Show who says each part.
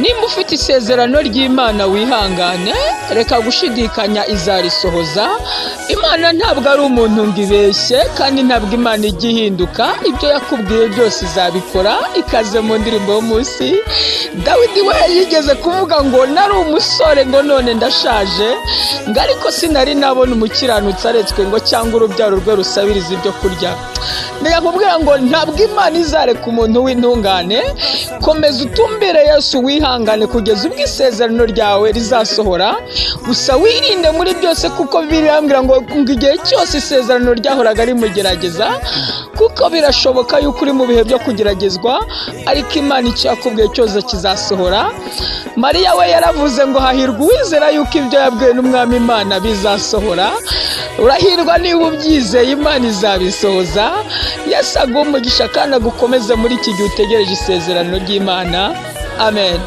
Speaker 1: nimba ufite isezerano ry'Imana wihangane, reka gushidikanya izarisohoza. Imana ntabwo ari umuntu ngo ibeshye, kandi ntabwo Imana ijya ihinduka. Ibyo yakubwiye byose izabikora. Ikaze mu ndirimbo y'umunsi. Dawidi we yigeze kuvuga ngo nari umusore ngo none ndashaje, ngo ariko sinari nabona umukiranutsi aretswe ngo cyangwa urubyaro rwe rusabiriza ibyo kurya. Ndakubwira ngo ntabwo Imana izareka umuntu w'intungane. Komeza utumbire Yesu, wihangane kugeza ubwo isezerano ryawe rizasohora. Gusa wirinde muri byose, kuko birambwira ngo igihe cyose isezerano ryahoraga rimugerageza, kuko birashoboka yuko uri mu bihe byo kugeragezwa, ariko Imana icyo yakubwiye cyose kizasohora. Mariya we yaravuze ngo hahirwa uwizera yuko ibyo yabwiwe n'Umwami Imana bizasohora. Urahirwa niba ubyizeye, Imana izabisohoza. Yesu aguhe umugisha kandi agukomeze muri iki gihe utegereje isezerano ry'Imana. Amen.